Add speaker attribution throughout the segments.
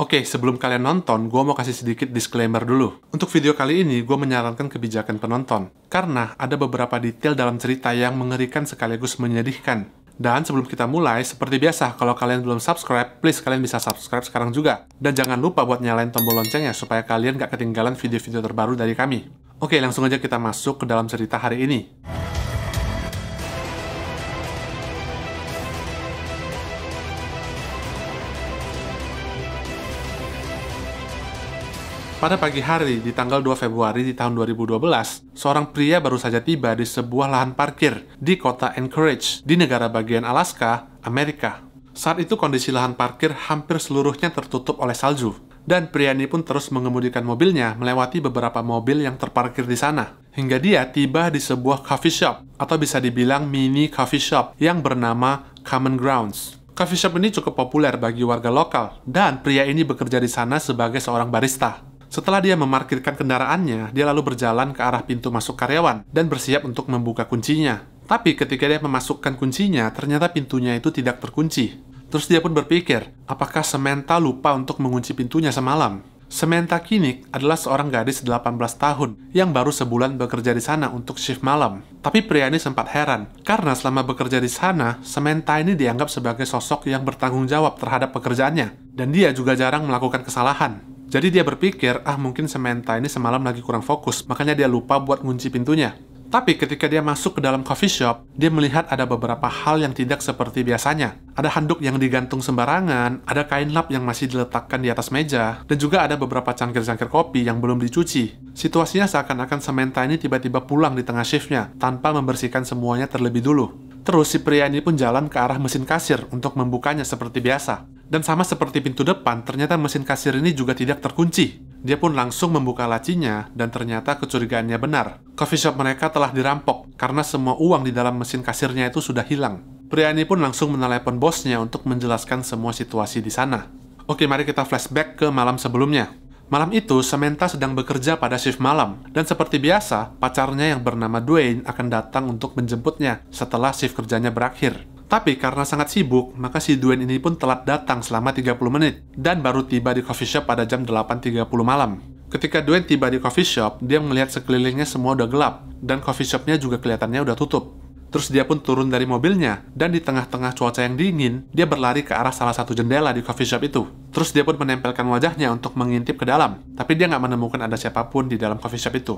Speaker 1: Oke, sebelum kalian nonton, gue mau kasih sedikit disclaimer dulu. Untuk video kali ini, gue menyarankan kebijakan penonton. Karena ada beberapa detail dalam cerita yang mengerikan sekaligus menyedihkan. Dan sebelum kita mulai, seperti biasa, kalau kalian belum subscribe, please kalian bisa subscribe sekarang juga. Dan jangan lupa buat nyalain tombol loncengnya, supaya kalian gak ketinggalan video-video terbaru dari kami. Oke, langsung aja kita masuk ke dalam cerita hari ini. Pada pagi hari di tanggal 2 Februari di tahun 2012, seorang pria baru saja tiba di sebuah lahan parkir di kota Anchorage, di negara bagian Alaska, Amerika. Saat itu kondisi lahan parkir hampir seluruhnya tertutup oleh salju, dan pria ini pun terus mengemudikan mobilnya melewati beberapa mobil yang terparkir di sana, hingga dia tiba di sebuah coffee shop, atau bisa dibilang mini coffee shop, yang bernama Common Grounds. Coffee shop ini cukup populer bagi warga lokal, dan pria ini bekerja di sana sebagai seorang barista. Setelah dia memarkirkan kendaraannya, dia lalu berjalan ke arah pintu masuk karyawan dan bersiap untuk membuka kuncinya. Tapi ketika dia memasukkan kuncinya, ternyata pintunya itu tidak terkunci. Terus dia pun berpikir, apakah Samantha lupa untuk mengunci pintunya semalam? Samantha Kinnick adalah seorang gadis 18 tahun yang baru sebulan bekerja di sana untuk shift malam. Tapi pria ini sempat heran, karena selama bekerja di sana, Samantha ini dianggap sebagai sosok yang bertanggung jawab terhadap pekerjaannya. Dan dia juga jarang melakukan kesalahan. Jadi dia berpikir, mungkin Samantha ini semalam lagi kurang fokus, makanya dia lupa buat ngunci pintunya. Tapi ketika dia masuk ke dalam coffee shop, dia melihat ada beberapa hal yang tidak seperti biasanya. Ada handuk yang digantung sembarangan, ada kain lap yang masih diletakkan di atas meja, dan juga ada beberapa cangkir-cangkir kopi yang belum dicuci. Situasinya seakan-akan Samantha ini tiba-tiba pulang di tengah shiftnya, tanpa membersihkan semuanya terlebih dulu. Terus si pria ini pun jalan ke arah mesin kasir untuk membukanya seperti biasa. Dan sama seperti pintu depan, ternyata mesin kasir ini juga tidak terkunci. Dia pun langsung membuka lacinya, dan ternyata kecurigaannya benar. Coffee shop mereka telah dirampok, karena semua uang di dalam mesin kasirnya itu sudah hilang. Pria ini pun langsung menelepon bosnya untuk menjelaskan semua situasi di sana. Oke, mari kita flashback ke malam sebelumnya. Malam itu, Samantha sedang bekerja pada shift malam, dan seperti biasa, pacarnya yang bernama Dwayne akan datang untuk menjemputnya setelah shift kerjanya berakhir. Tapi karena sangat sibuk, maka si Dwayne ini pun telat datang selama 30 menit, dan baru tiba di coffee shop pada jam 8.30 malam. Ketika Dwayne tiba di coffee shop, dia melihat sekelilingnya semua udah gelap, dan coffee shopnya juga kelihatannya udah tutup. Terus dia pun turun dari mobilnya, dan di tengah-tengah cuaca yang dingin, dia berlari ke arah salah satu jendela di coffee shop itu. Terus dia pun menempelkan wajahnya untuk mengintip ke dalam, tapi dia nggak menemukan ada siapapun di dalam coffee shop itu.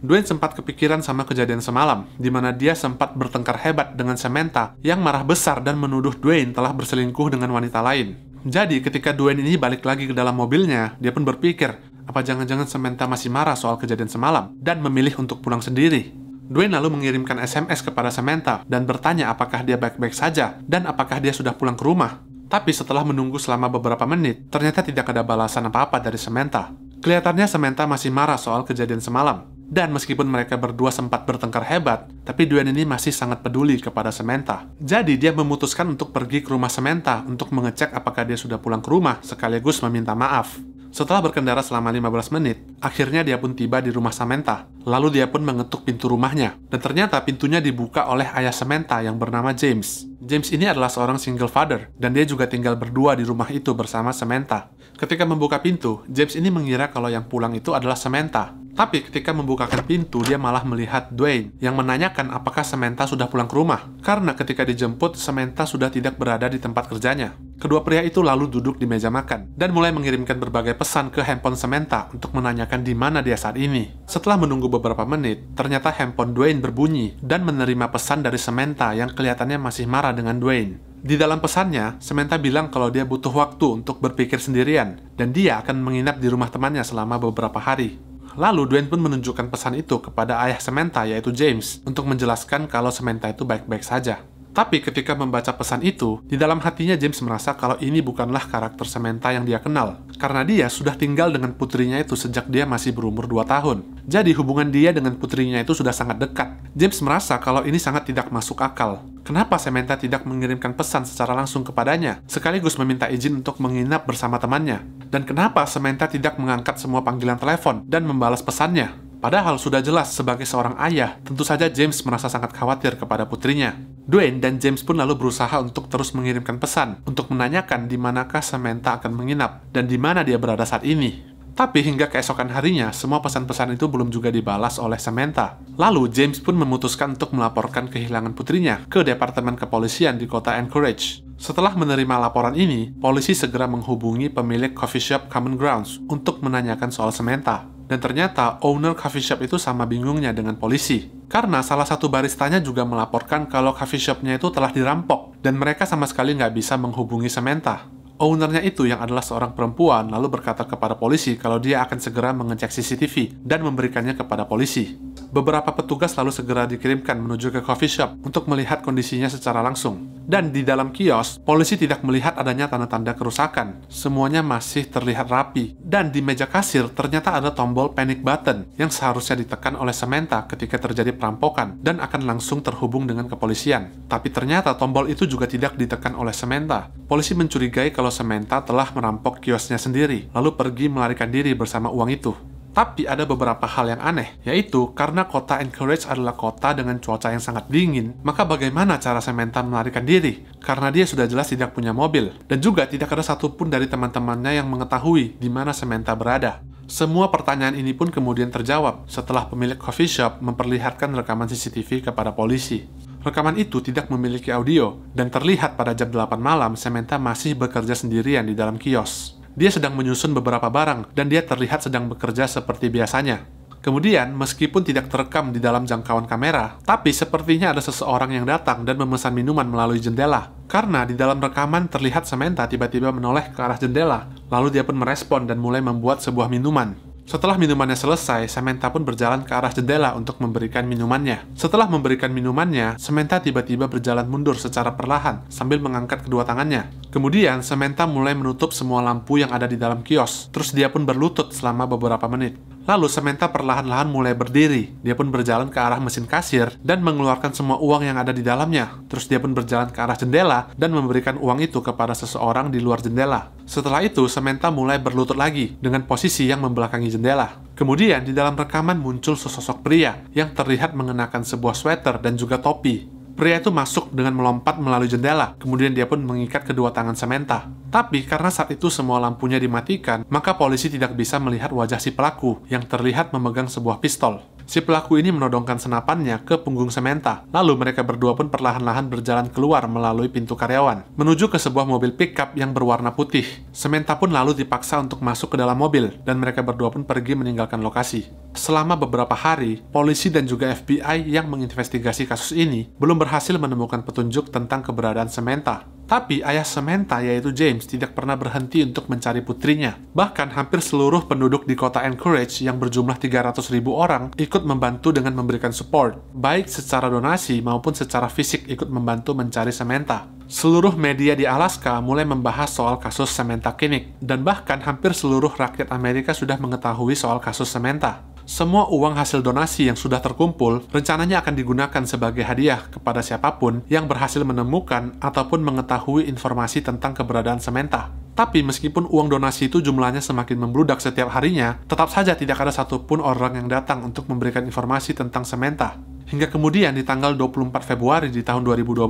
Speaker 1: Dwayne sempat kepikiran sama kejadian semalam, di mana dia sempat bertengkar hebat dengan Samantha yang marah besar dan menuduh Dwayne telah berselingkuh dengan wanita lain. Jadi ketika Dwayne ini balik lagi ke dalam mobilnya, dia pun berpikir, apa jangan-jangan Samantha masih marah soal kejadian semalam dan memilih untuk pulang sendiri. Dwayne lalu mengirimkan SMS kepada Samantha dan bertanya apakah dia baik-baik saja dan apakah dia sudah pulang ke rumah. Tapi setelah menunggu selama beberapa menit, ternyata tidak ada balasan apa-apa dari Samantha. Kelihatannya Samantha masih marah soal kejadian semalam. Dan meskipun mereka berdua sempat bertengkar hebat, tapi Dwayne ini masih sangat peduli kepada Samantha. Jadi dia memutuskan untuk pergi ke rumah Samantha untuk mengecek apakah dia sudah pulang ke rumah sekaligus meminta maaf. Setelah berkendara selama 15 menit, akhirnya dia pun tiba di rumah Samantha. Lalu dia pun mengetuk pintu rumahnya. Dan ternyata pintunya dibuka oleh ayah Samantha yang bernama James. James ini adalah seorang single father, dan dia juga tinggal berdua di rumah itu bersama Samantha. Ketika membuka pintu, James ini mengira kalau yang pulang itu adalah Samantha. Tapi ketika membukakan pintu, dia malah melihat Dwayne yang menanyakan apakah Samantha sudah pulang ke rumah. Karena ketika dijemput, Samantha sudah tidak berada di tempat kerjanya. Kedua pria itu lalu duduk di meja makan dan mulai mengirimkan berbagai pesan ke handphone Samantha untuk menanyakan di mana dia saat ini. Setelah menunggu beberapa menit, ternyata handphone Dwayne berbunyi dan menerima pesan dari Samantha yang kelihatannya masih marah dengan Dwayne. Di dalam pesannya, Samantha bilang kalau dia butuh waktu untuk berpikir sendirian dan dia akan menginap di rumah temannya selama beberapa hari. Lalu Dwayne pun menunjukkan pesan itu kepada ayah Samantha yaitu James untuk menjelaskan kalau Samantha itu baik-baik saja. Tapi ketika membaca pesan itu, di dalam hatinya James merasa kalau ini bukanlah karakter Samantha yang dia kenal. Karena dia sudah tinggal dengan putrinya itu sejak dia masih berumur 2 tahun. Jadi hubungan dia dengan putrinya itu sudah sangat dekat. James merasa kalau ini sangat tidak masuk akal. Kenapa Samantha tidak mengirimkan pesan secara langsung kepadanya, sekaligus meminta izin untuk menginap bersama temannya? Dan kenapa Samantha tidak mengangkat semua panggilan telepon dan membalas pesannya? Padahal sudah jelas sebagai seorang ayah, tentu saja James merasa sangat khawatir kepada putrinya. Dwayne dan James pun lalu berusaha untuk terus mengirimkan pesan untuk menanyakan di manakah Samantha akan menginap dan di mana dia berada saat ini. Tapi hingga keesokan harinya, semua pesan-pesan itu belum juga dibalas oleh Samantha. Lalu, James pun memutuskan untuk melaporkan kehilangan putrinya ke Departemen Kepolisian di kota Anchorage. Setelah menerima laporan ini, polisi segera menghubungi pemilik coffee shop Common Grounds untuk menanyakan soal Samantha. Dan ternyata, owner coffee shop itu sama bingungnya dengan polisi. Karena salah satu baristanya juga melaporkan kalau coffee shopnya itu telah dirampok, dan mereka sama sekali nggak bisa menghubungi Samantha. Ownernya itu yang adalah seorang perempuan lalu berkata kepada polisi kalau dia akan segera mengecek CCTV dan memberikannya kepada polisi. Beberapa petugas lalu segera dikirimkan menuju ke coffee shop untuk melihat kondisinya secara langsung. Dan di dalam kios, polisi tidak melihat adanya tanda-tanda kerusakan. Semuanya masih terlihat rapi. Dan di meja kasir ternyata ada tombol panic button yang seharusnya ditekan oleh Samantha ketika terjadi perampokan dan akan langsung terhubung dengan kepolisian. Tapi ternyata tombol itu juga tidak ditekan oleh Samantha. Polisi mencurigai kalau Samantha telah merampok kiosnya sendiri, lalu pergi melarikan diri bersama uang itu. Tapi ada beberapa hal yang aneh, yaitu karena kota Anchorage adalah kota dengan cuaca yang sangat dingin, maka bagaimana cara Samantha melarikan diri? Karena dia sudah jelas tidak punya mobil, dan juga tidak ada satupun dari teman-temannya yang mengetahui di mana Samantha berada. Semua pertanyaan ini pun kemudian terjawab setelah pemilik coffee shop memperlihatkan rekaman CCTV kepada polisi. Rekaman itu tidak memiliki audio, dan terlihat pada jam 8 malam Samantha masih bekerja sendirian di dalam kios. Dia sedang menyusun beberapa barang, dan dia terlihat sedang bekerja seperti biasanya. Kemudian, meskipun tidak terekam di dalam jangkauan kamera, tapi sepertinya ada seseorang yang datang dan memesan minuman melalui jendela. Karena di dalam rekaman terlihat Samantha tiba-tiba menoleh ke arah jendela, lalu dia pun merespon dan mulai membuat sebuah minuman. Setelah minumannya selesai, Samantha pun berjalan ke arah jendela untuk memberikan minumannya. Setelah memberikan minumannya, Samantha tiba-tiba berjalan mundur secara perlahan sambil mengangkat kedua tangannya. Kemudian, Samantha mulai menutup semua lampu yang ada di dalam kios. Terus dia pun berlutut selama beberapa menit. Lalu Samantha perlahan-lahan mulai berdiri. Dia pun berjalan ke arah mesin kasir dan mengeluarkan semua uang yang ada di dalamnya. Terus dia pun berjalan ke arah jendela dan memberikan uang itu kepada seseorang di luar jendela. Setelah itu, Samantha mulai berlutut lagi dengan posisi yang membelakangi jendela. Kemudian, di dalam rekaman muncul sesosok pria yang terlihat mengenakan sebuah sweater dan juga topi. Pria itu masuk dengan melompat melalui jendela, kemudian dia pun mengikat kedua tangan Samantha. Tapi karena saat itu semua lampunya dimatikan, maka polisi tidak bisa melihat wajah si pelaku yang terlihat memegang sebuah pistol. Si pelaku ini menodongkan senapannya ke punggung Samantha, lalu mereka berdua pun perlahan-lahan berjalan keluar melalui pintu karyawan, menuju ke sebuah mobil pickup yang berwarna putih. Samantha pun lalu dipaksa untuk masuk ke dalam mobil, dan mereka berdua pun pergi meninggalkan lokasi. Selama beberapa hari, polisi dan juga FBI yang menginvestigasi kasus ini belum berhasil menemukan petunjuk tentang keberadaan Samantha. Tapi ayah Samantha, yaitu James, tidak pernah berhenti untuk mencari putrinya. Bahkan hampir seluruh penduduk di kota Anchorage yang berjumlah 300.000 orang ikut membantu dengan memberikan support, baik secara donasi maupun secara fisik ikut membantu mencari Samantha. Seluruh media di Alaska mulai membahas soal kasus Samantha Kinnick, dan bahkan hampir seluruh rakyat Amerika sudah mengetahui soal kasus Samantha. Semua uang hasil donasi yang sudah terkumpul rencananya akan digunakan sebagai hadiah kepada siapapun yang berhasil menemukan ataupun mengetahui informasi tentang keberadaan Samantha. Tapi meskipun uang donasi itu jumlahnya semakin membludak setiap harinya, tetap saja tidak ada satupun orang yang datang untuk memberikan informasi tentang Samantha. Hingga kemudian di tanggal 24 Februari di tahun 2012,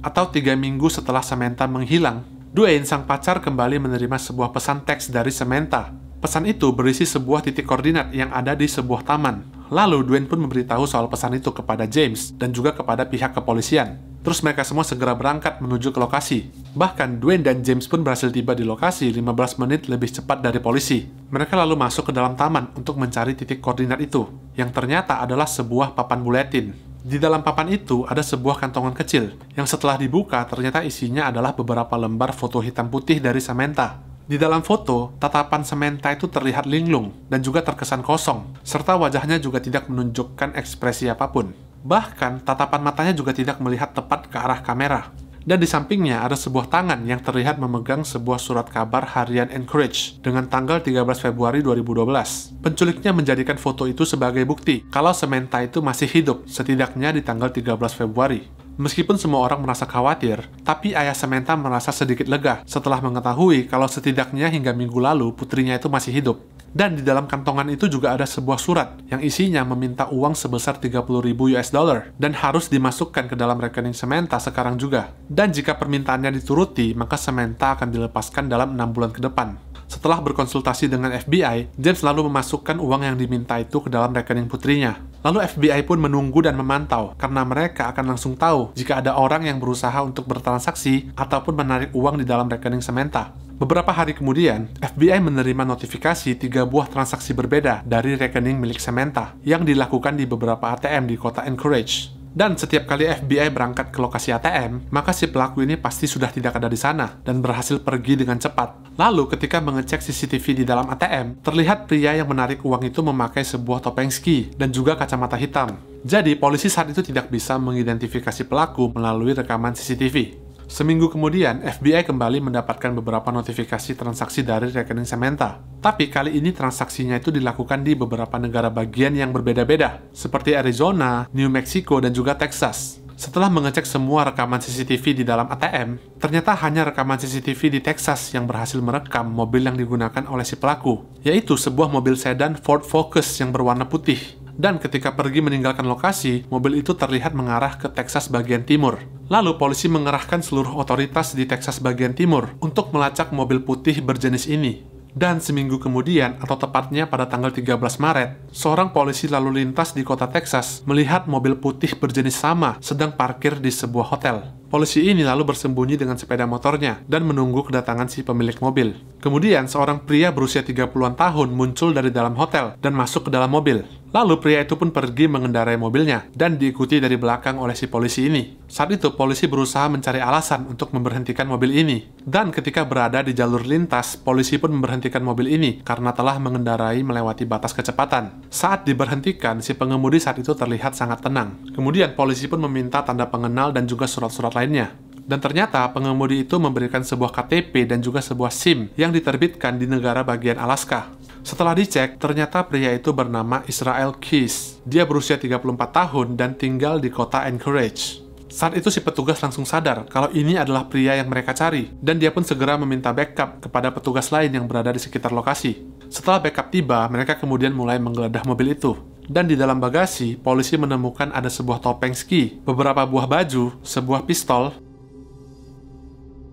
Speaker 1: atau 3 minggu setelah Samantha menghilang, Dwayne, sang pacar, kembali menerima sebuah pesan teks dari Samantha. Pesan itu berisi sebuah titik koordinat yang ada di sebuah taman. Lalu Dwayne pun memberitahu soal pesan itu kepada James dan juga kepada pihak kepolisian. Terus mereka semua segera berangkat menuju ke lokasi. Bahkan Dwayne dan James pun berhasil tiba di lokasi 15 menit lebih cepat dari polisi. Mereka lalu masuk ke dalam taman untuk mencari titik koordinat itu, yang ternyata adalah sebuah papan buletin. Di dalam papan itu ada sebuah kantongan kecil, yang setelah dibuka ternyata isinya adalah beberapa lembar foto hitam putih dari Samantha. Di dalam foto, tatapan Samantha itu terlihat linglung dan juga terkesan kosong, serta wajahnya juga tidak menunjukkan ekspresi apapun. Bahkan, tatapan matanya juga tidak melihat tepat ke arah kamera. Dan di sampingnya ada sebuah tangan yang terlihat memegang sebuah surat kabar harian Anchorage dengan tanggal 13 Februari 2012. Penculiknya menjadikan foto itu sebagai bukti kalau Samantha itu masih hidup, setidaknya di tanggal 13 Februari. Meskipun semua orang merasa khawatir, tapi ayah Samantha merasa sedikit lega setelah mengetahui kalau setidaknya hingga minggu lalu putrinya itu masih hidup. Dan di dalam kantongan itu juga ada sebuah surat yang isinya meminta uang sebesar 30.000 US dollar dan harus dimasukkan ke dalam rekening Samantha sekarang juga. Dan jika permintaannya dituruti, maka Samantha akan dilepaskan dalam 6 bulan ke depan. Setelah berkonsultasi dengan FBI, James lalu memasukkan uang yang diminta itu ke dalam rekening putrinya. Lalu FBI pun menunggu dan memantau, karena mereka akan langsung tahu jika ada orang yang berusaha untuk bertransaksi ataupun menarik uang di dalam rekening Samantha. Beberapa hari kemudian, FBI menerima notifikasi 3 buah transaksi berbeda dari rekening milik Samantha yang dilakukan di beberapa ATM di kota Anchorage. Dan setiap kali FBI berangkat ke lokasi ATM, maka si pelaku ini pasti sudah tidak ada di sana dan berhasil pergi dengan cepat. Lalu ketika mengecek CCTV di dalam ATM, terlihat pria yang menarik uang itu memakai sebuah topeng ski dan juga kacamata hitam. Jadi polisi saat itu tidak bisa mengidentifikasi pelaku melalui rekaman CCTV. Seminggu kemudian, FBI kembali mendapatkan beberapa notifikasi transaksi dari rekening Samantha. Tapi kali ini transaksinya itu dilakukan di beberapa negara bagian yang berbeda-beda, seperti Arizona, New Mexico, dan juga Texas. Setelah mengecek semua rekaman CCTV di dalam ATM, ternyata hanya rekaman CCTV di Texas yang berhasil merekam mobil yang digunakan oleh si pelaku, yaitu sebuah mobil sedan Ford Focus yang berwarna putih. Dan ketika pergi meninggalkan lokasi, mobil itu terlihat mengarah ke Texas bagian timur. Lalu polisi mengerahkan seluruh otoritas di Texas bagian timur untuk melacak mobil putih berjenis ini. Dan seminggu kemudian, atau tepatnya pada tanggal 13 Maret, seorang polisi lalu lintas di kota Texas melihat mobil putih berjenis sama sedang parkir di sebuah hotel. Polisi ini lalu bersembunyi dengan sepeda motornya dan menunggu kedatangan si pemilik mobil. Kemudian, seorang pria berusia 30-an tahun muncul dari dalam hotel dan masuk ke dalam mobil. Lalu pria itu pun pergi mengendarai mobilnya dan diikuti dari belakang oleh si polisi ini. Saat itu polisi berusaha mencari alasan untuk memberhentikan mobil ini. Dan ketika berada di jalur lintas, polisi pun memberhentikan mobil ini karena telah mengendarai melewati batas kecepatan. Saat diberhentikan, si pengemudi saat itu terlihat sangat tenang. Kemudian polisi pun meminta tanda pengenal dan juga surat-surat lainnya. Dan ternyata pengemudi itu memberikan sebuah KTP dan juga sebuah SIM yang diterbitkan di negara bagian Alaska. Setelah dicek, ternyata pria itu bernama Israel Keys. Dia berusia 34 tahun dan tinggal di kota Anchorage. Saat itu si petugas langsung sadar kalau ini adalah pria yang mereka cari, dan dia pun segera meminta backup kepada petugas lain yang berada di sekitar lokasi. Setelah backup tiba, mereka kemudian mulai menggeledah mobil itu. Dan di dalam bagasi, polisi menemukan ada sebuah topeng ski, beberapa buah baju, sebuah pistol,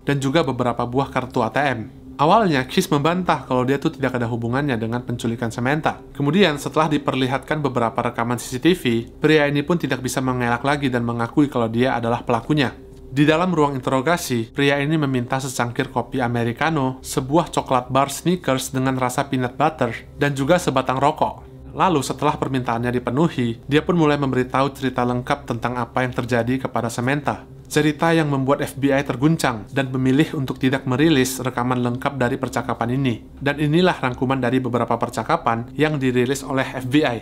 Speaker 1: dan juga beberapa buah kartu ATM. Awalnya, Keys membantah kalau dia tuh tidak ada hubungannya dengan penculikan Samantha. Kemudian, setelah diperlihatkan beberapa rekaman CCTV, pria ini pun tidak bisa mengelak lagi dan mengakui kalau dia adalah pelakunya. Di dalam ruang interogasi, pria ini meminta secangkir kopi Americano, sebuah coklat bar Snickers dengan rasa peanut butter, dan juga sebatang rokok. Lalu setelah permintaannya dipenuhi, dia pun mulai memberitahu cerita lengkap tentang apa yang terjadi kepada Samantha. Cerita yang membuat FBI terguncang dan memilih untuk tidak merilis rekaman lengkap dari percakapan ini. Dan inilah rangkuman dari beberapa percakapan yang dirilis oleh FBI.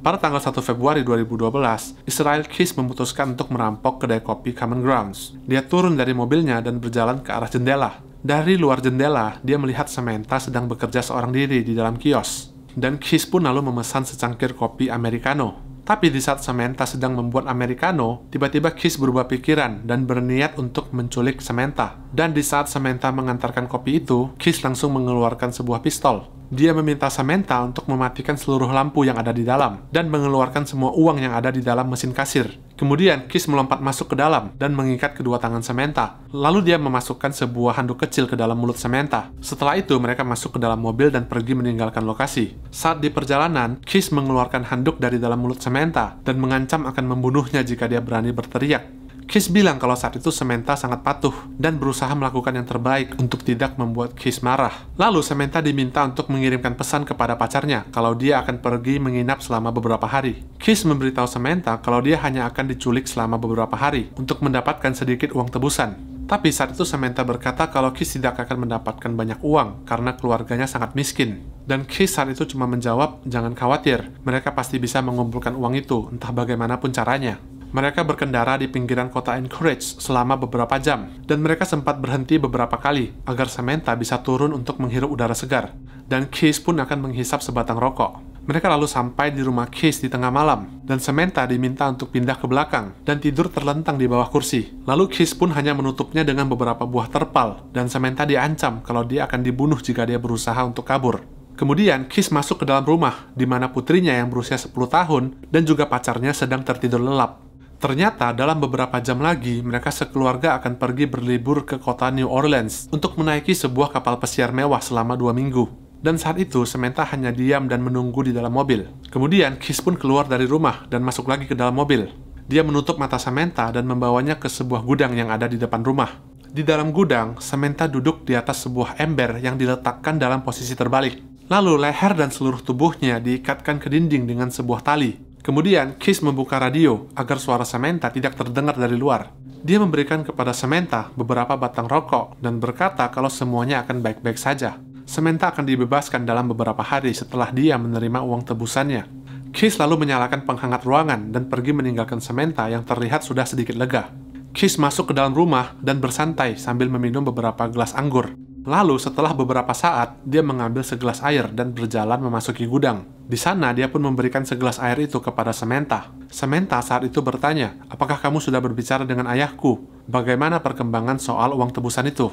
Speaker 1: Pada tanggal 1 Februari 2012, Israel Keys memutuskan untuk merampok kedai kopi Common Grounds. Dia turun dari mobilnya dan berjalan ke arah jendela. Dari luar jendela, dia melihat Samantha sedang bekerja seorang diri di dalam kios. Dan Keys pun lalu memesan secangkir kopi Americano. Tapi di saat Samantha sedang membuat Americano, tiba-tiba Keys berubah pikiran dan berniat untuk menculik Samantha. Dan di saat Samantha mengantarkan kopi itu, Keys langsung mengeluarkan sebuah pistol. Dia meminta Samantha untuk mematikan seluruh lampu yang ada di dalam dan mengeluarkan semua uang yang ada di dalam mesin kasir. Kemudian, Keys melompat masuk ke dalam dan mengikat kedua tangan Samantha. Lalu dia memasukkan sebuah handuk kecil ke dalam mulut Samantha. Setelah itu, mereka masuk ke dalam mobil dan pergi meninggalkan lokasi. Saat di perjalanan, Keys mengeluarkan handuk dari dalam mulut Samantha dan mengancam akan membunuhnya jika dia berani berteriak. Keys bilang kalau saat itu Samantha sangat patuh dan berusaha melakukan yang terbaik untuk tidak membuat Keys marah. Lalu Samantha diminta untuk mengirimkan pesan kepada pacarnya kalau dia akan pergi menginap selama beberapa hari. Keys memberitahu Samantha kalau dia hanya akan diculik selama beberapa hari untuk mendapatkan sedikit uang tebusan. Tapi saat itu Samantha berkata kalau Keys tidak akan mendapatkan banyak uang karena keluarganya sangat miskin. Dan Keys saat itu cuma menjawab, jangan khawatir, mereka pasti bisa mengumpulkan uang itu, entah bagaimanapun caranya. Mereka berkendara di pinggiran kota Anchorage selama beberapa jam, dan mereka sempat berhenti beberapa kali agar Samantha bisa turun untuk menghirup udara segar. Dan Keys pun akan menghisap sebatang rokok. Mereka lalu sampai di rumah Keys di tengah malam, dan Samantha diminta untuk pindah ke belakang dan tidur terlentang di bawah kursi. Lalu Keys pun hanya menutupnya dengan beberapa buah terpal, dan Samantha diancam kalau dia akan dibunuh jika dia berusaha untuk kabur. Kemudian, Keys masuk ke dalam rumah, di mana putrinya yang berusia 10 tahun dan juga pacarnya sedang tertidur lelap. Ternyata, dalam beberapa jam lagi, mereka sekeluarga akan pergi berlibur ke kota New Orleans untuk menaiki sebuah kapal pesiar mewah selama 2 minggu. Dan saat itu, Samantha hanya diam dan menunggu di dalam mobil. Kemudian, Keys pun keluar dari rumah dan masuk lagi ke dalam mobil. Dia menutup mata Samantha dan membawanya ke sebuah gudang yang ada di depan rumah. Di dalam gudang, Samantha duduk di atas sebuah ember yang diletakkan dalam posisi terbalik. Lalu leher dan seluruh tubuhnya diikatkan ke dinding dengan sebuah tali. Kemudian, Keys membuka radio agar suara Samantha tidak terdengar dari luar. Dia memberikan kepada Samantha beberapa batang rokok dan berkata kalau semuanya akan baik-baik saja. Samantha akan dibebaskan dalam beberapa hari setelah dia menerima uang tebusannya. Keys lalu menyalakan penghangat ruangan dan pergi meninggalkan Samantha yang terlihat sudah sedikit lega. Keys masuk ke dalam rumah dan bersantai sambil meminum beberapa gelas anggur. Lalu setelah beberapa saat, dia mengambil segelas air dan berjalan memasuki gudang. Di sana, dia pun memberikan segelas air itu kepada Samantha. Samantha saat itu bertanya, "Apakah kamu sudah berbicara dengan ayahku? Bagaimana perkembangan soal uang tebusan itu?"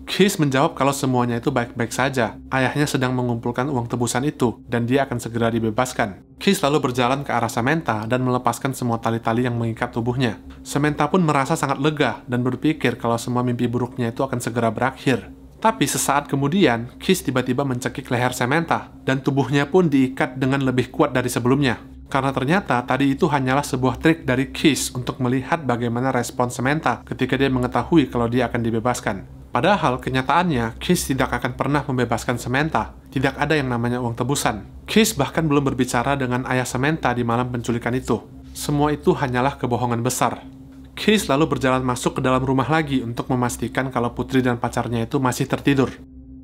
Speaker 1: Keys menjawab kalau semuanya itu baik-baik saja. Ayahnya sedang mengumpulkan uang tebusan itu, dan dia akan segera dibebaskan. Keys lalu berjalan ke arah Samantha dan melepaskan semua tali-tali yang mengikat tubuhnya. Samantha pun merasa sangat lega dan berpikir kalau semua mimpi buruknya itu akan segera berakhir. Tapi sesaat kemudian, Keys tiba-tiba mencekik leher Samantha, dan tubuhnya pun diikat dengan lebih kuat dari sebelumnya. Karena ternyata tadi itu hanyalah sebuah trik dari Keys untuk melihat bagaimana respon Samantha ketika dia mengetahui kalau dia akan dibebaskan. Padahal kenyataannya, Keys tidak akan pernah membebaskan Samantha. Tidak ada yang namanya uang tebusan. Keys bahkan belum berbicara dengan ayah Samantha di malam penculikan itu. Semua itu hanyalah kebohongan besar. Keys lalu berjalan masuk ke dalam rumah lagi untuk memastikan kalau putri dan pacarnya itu masih tertidur.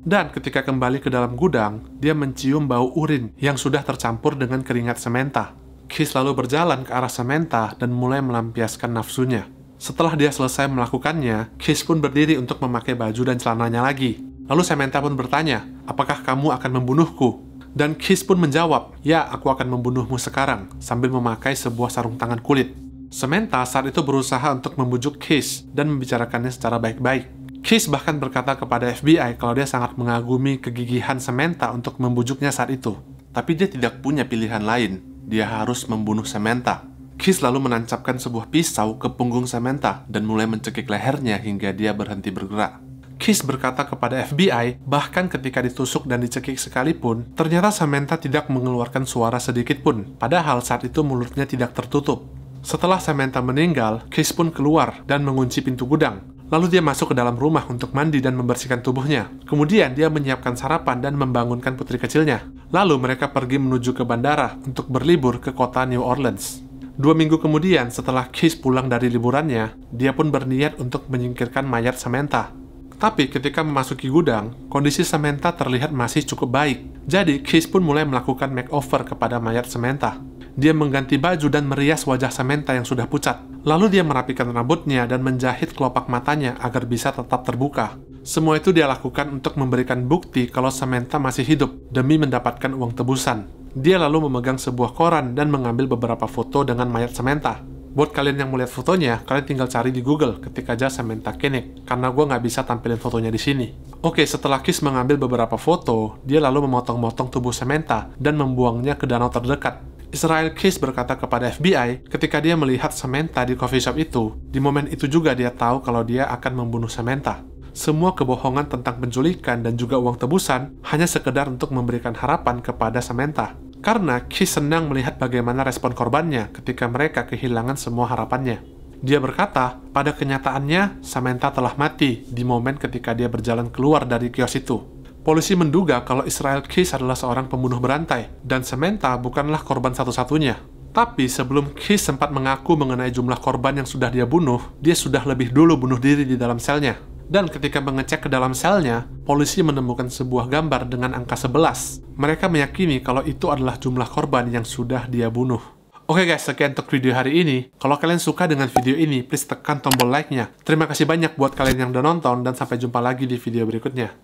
Speaker 1: Dan ketika kembali ke dalam gudang, dia mencium bau urin yang sudah tercampur dengan keringat Samantha. Keys lalu berjalan ke arah Samantha dan mulai melampiaskan nafsunya. Setelah dia selesai melakukannya, Keys pun berdiri untuk memakai baju dan celananya lagi. Lalu Samantha pun bertanya, "Apakah kamu akan membunuhku?" Dan Keys pun menjawab, "Ya, aku akan membunuhmu sekarang," sambil memakai sebuah sarung tangan kulit. Samantha saat itu berusaha untuk membujuk Keys dan membicarakannya secara baik-baik. Keys bahkan berkata kepada FBI kalau dia sangat mengagumi kegigihan Samantha untuk membujuknya saat itu. Tapi dia tidak punya pilihan lain, dia harus membunuh Samantha. Keys lalu menancapkan sebuah pisau ke punggung Samantha dan mulai mencekik lehernya hingga dia berhenti bergerak. Keys berkata kepada FBI, bahkan ketika ditusuk dan dicekik sekalipun, ternyata Samantha tidak mengeluarkan suara sedikit pun, padahal saat itu mulutnya tidak tertutup. Setelah Samantha meninggal, Keys pun keluar dan mengunci pintu gudang. Lalu dia masuk ke dalam rumah untuk mandi dan membersihkan tubuhnya. Kemudian dia menyiapkan sarapan dan membangunkan putri kecilnya. Lalu mereka pergi menuju ke bandara untuk berlibur ke kota New Orleans. 2 minggu kemudian, setelah Keys pulang dari liburannya, dia pun berniat untuk menyingkirkan mayat Samantha. Tapi ketika memasuki gudang, kondisi Samantha terlihat masih cukup baik. Jadi, Keys pun mulai melakukan makeover kepada mayat Samantha. Dia mengganti baju dan merias wajah Samantha yang sudah pucat. Lalu dia merapikan rambutnya dan menjahit kelopak matanya agar bisa tetap terbuka. Semua itu dia lakukan untuk memberikan bukti kalau Samantha masih hidup demi mendapatkan uang tebusan. Dia lalu memegang sebuah koran dan mengambil beberapa foto dengan mayat Samantha. Buat kalian yang mau lihat fotonya, kalian tinggal cari di Google ketik aja Samantha Koenig, karena gue nggak bisa tampilin fotonya di sini. Oke, setelah Keys mengambil beberapa foto, dia lalu memotong-motong tubuh Samantha dan membuangnya ke danau terdekat. Israel Keys berkata kepada FBI ketika dia melihat Samantha di coffee shop itu, di momen itu juga dia tahu kalau dia akan membunuh Samantha. Semua kebohongan tentang penculikan dan juga uang tebusan hanya sekedar untuk memberikan harapan kepada Samantha. Karena Keys senang melihat bagaimana respon korbannya ketika mereka kehilangan semua harapannya. Dia berkata, pada kenyataannya, Samantha telah mati di momen ketika dia berjalan keluar dari kios itu. Polisi menduga kalau Israel Keys adalah seorang pembunuh berantai, dan Samantha bukanlah korban satu-satunya. Tapi sebelum Keys sempat mengaku mengenai jumlah korban yang sudah dia bunuh, dia sudah lebih dulu bunuh diri di dalam selnya. Dan ketika mengecek ke dalam selnya, polisi menemukan sebuah gambar dengan angka 11. Mereka meyakini kalau itu adalah jumlah korban yang sudah dia bunuh. Oke guys, sekian untuk video hari ini. Kalau kalian suka dengan video ini, please tekan tombol like-nya. Terima kasih banyak buat kalian yang udah nonton, dan sampai jumpa lagi di video berikutnya.